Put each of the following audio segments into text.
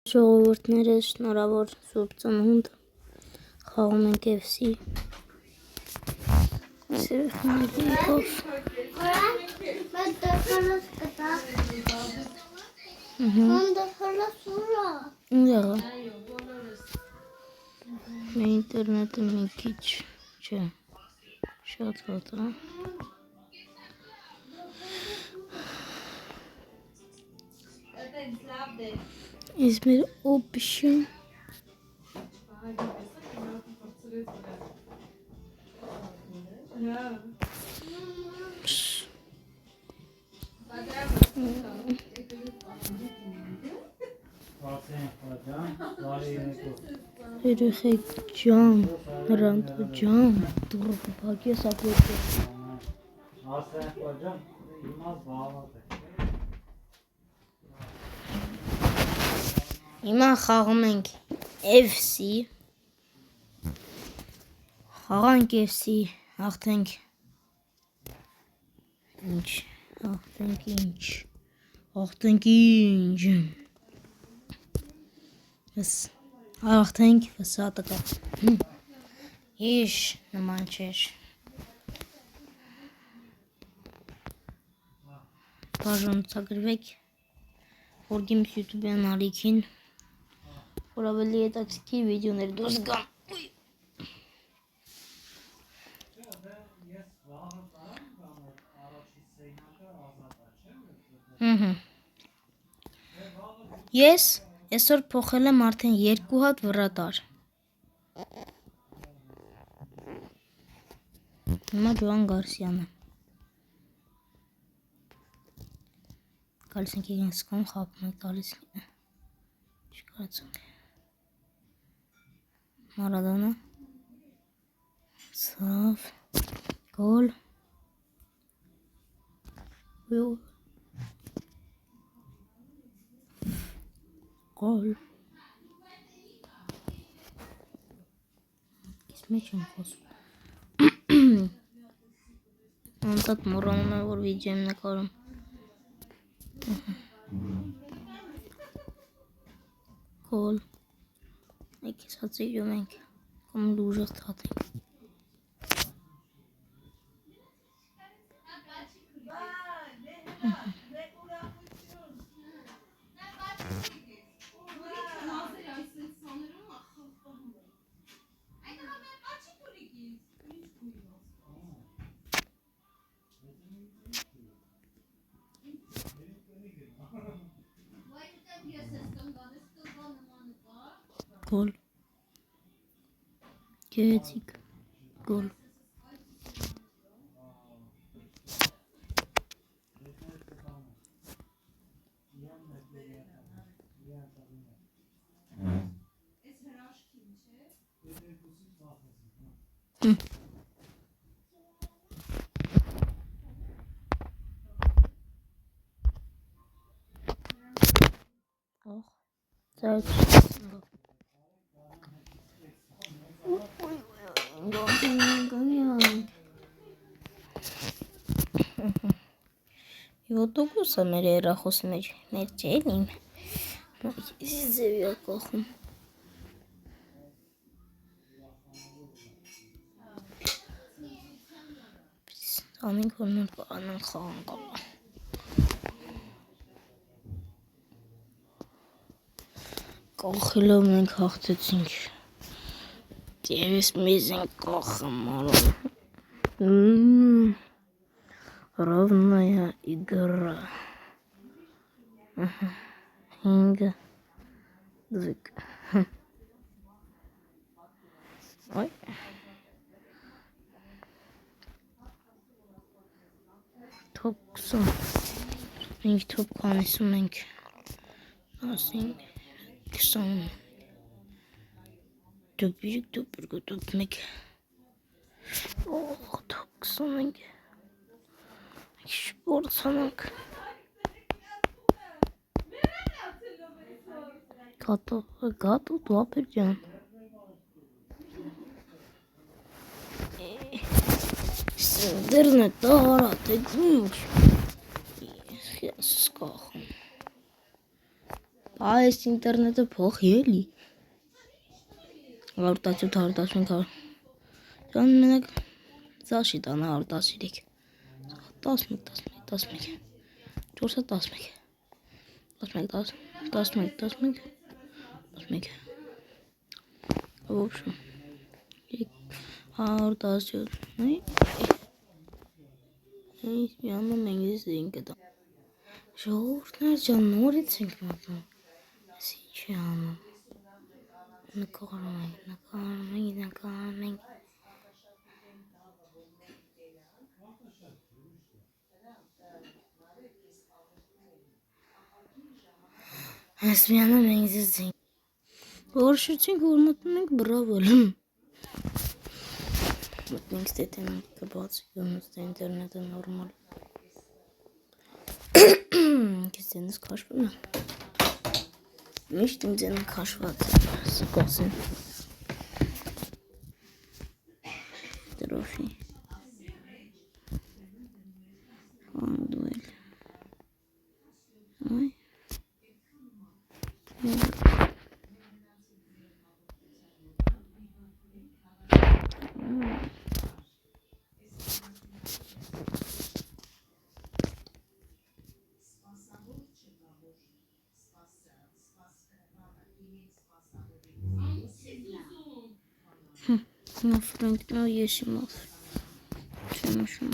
Ժողովուրդները շնորհավոր Սուրբ Ծնունդ խաղում ենք FC Սերխներով ինտերնետը մի քիչ չէ շատ վատ է Измер общем. Երեխեքջան, նրանցջան, դուրս փակի սապրոկը։ Հիմա խաղում ենք FC խաղանք FC հաղթենք ինչ հաղթենք վսատը Իշ նման չէր բաժանցագրվեք հորդիմ YouTube-յան ալիքին որ ավելի հետաքրքիր վիդեոներ դուրս գան Ես այսօր փոխել եմ արդեն 2 հատ վրատար Հիմա Ջոան Գարսիանը Գալիս ենք իրենց կողմ խաղում ենք գալիս չկարծում Մարադոնա Սավ Գոլ Գոլ Ես մեջ եմ խոսում Անտատ մոռանում եմ որ վիդեո եմ նկարում Գոլ Մեկ ես հացիրում ենք Կամ լուժը թաթենք Գոլ Գեղեցիկ Գոլ Յոտոբուսը մեր երախոսի մեջ մեր չեն իմ Ես ձևի ակախում Ամինք որ նոր պարանան խաղան կալա Կախելով մենք հաղթեցինք Եվես մեզ են կախում մարում Ровная игра. 5 звук. Ой. Toksun. Մենք top կանեսում ենք. Ասենք 20. Դուպ մեկ. Օ, տոքսում ենք. Շպորցանանք. Գատո դու ապեր ջան. Ինտերնետ դարատ է գուր. Ես կախում. Այս ինտերնետը փոխի էլի։ 117, 115, Can մենակ զաշի տան 113, 11, 11, 11, 411, 11, 11, 11, В общем, 117, Միանում ենք ես ինքը դա։ Ժողովուրդներ ջան, նորից ենք մտնում։ Ես ինչ է անում։ Նկարում ենք։ Ես միանում ենք ես ինքը։ Որոշեցինք, որ մտնում ենք բրավոլ։ Մտնենք ստետենանք կբացի, ոնց թե ինտերնետը նորմալ։ Ես ձենս քաշվում եմ։ Միշտ իմ ձենը քաշված է, սկոսին։ Տրոֆի։ Հանդուել։ Այ։ На Фрэнк, ну есть мов. Чем еще?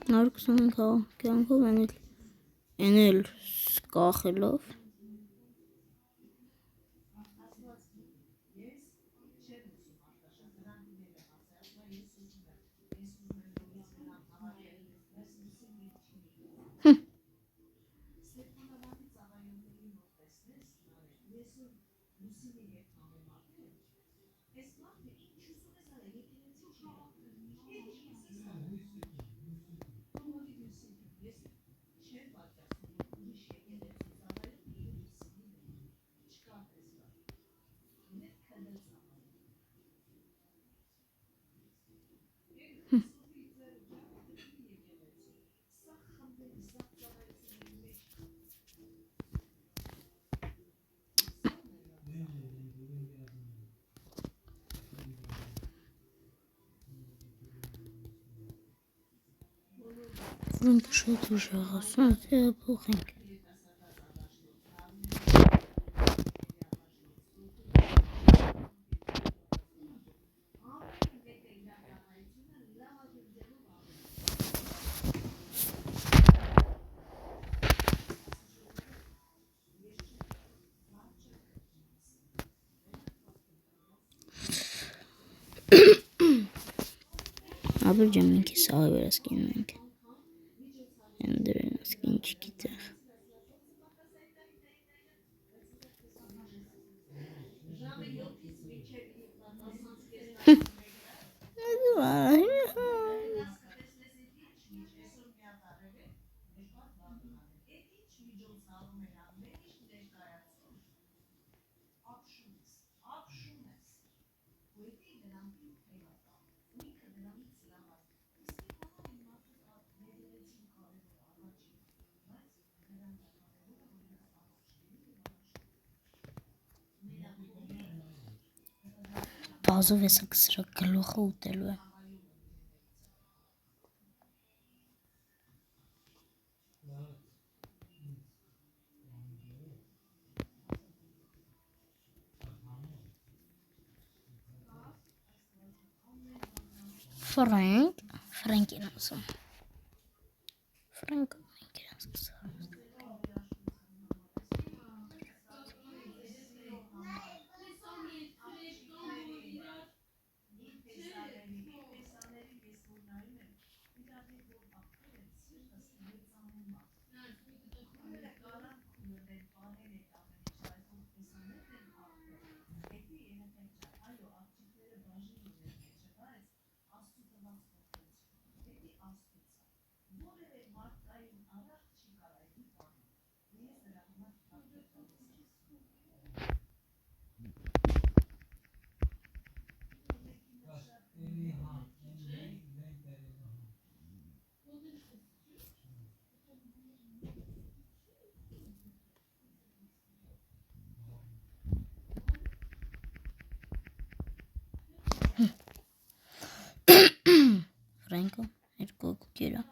Նորքսում կյանքով էնել կախելով Ֆրենքը շատ ուժեղ ասում, թե փոխենք։ Ապր ջան, մենք է սաղի վերասկինում ենք։ Ընդրեն ասկին չգիտեղ։ Բազով էսա կսրա գլուխը ուտելու է։ Ֆրենքին ասում։ Ֆրենքը մենք իրենց կսրա։ Ֆրենկը երկու կուտիրա։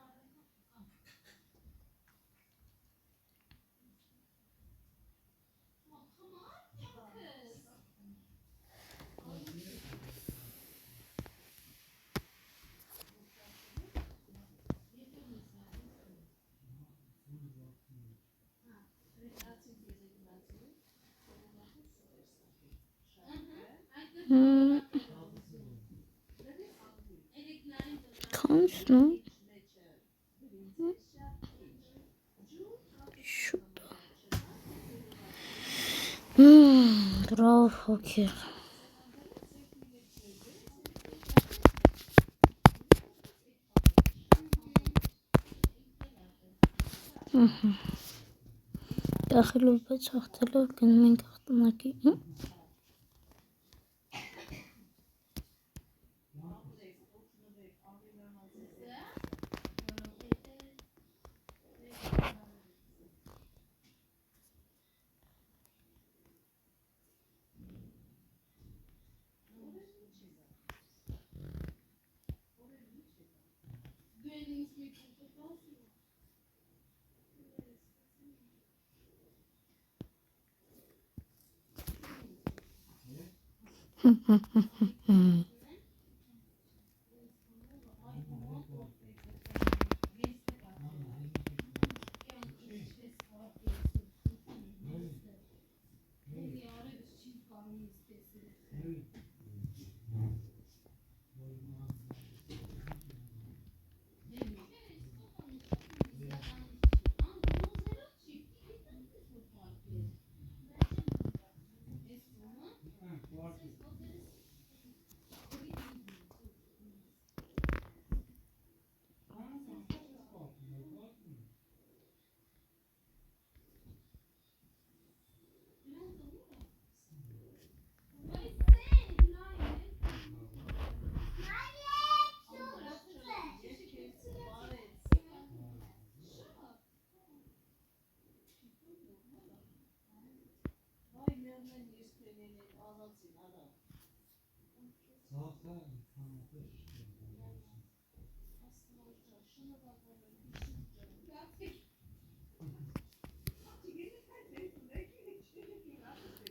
Kannst du? Şurada. Bravo fakir. Daxil olub çaxtılıq günün qaxtınaki.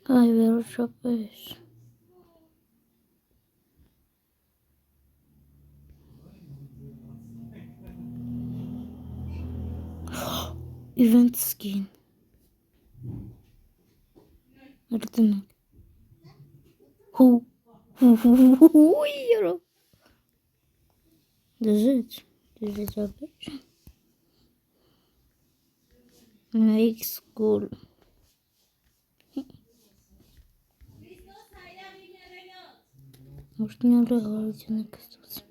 Ay vereceğiz. Event skin. Nereden? Hu. Yürü. Düzelt. Düzelt abi. Make school. Может, не легать на кстати.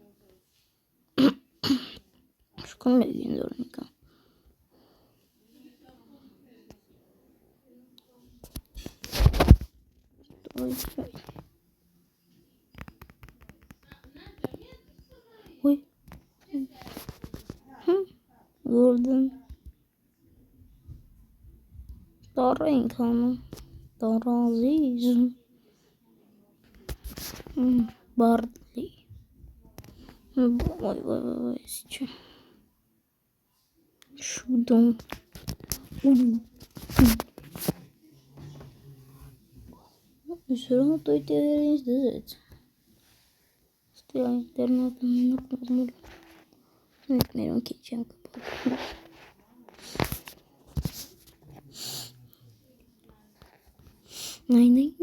Школа легендарника. Ой. Golden. Darren kanı. Daraziz. Barley. Vay. Şuradan. Все то эти здесь. Стоял интернет на Мирон Киченко. Най.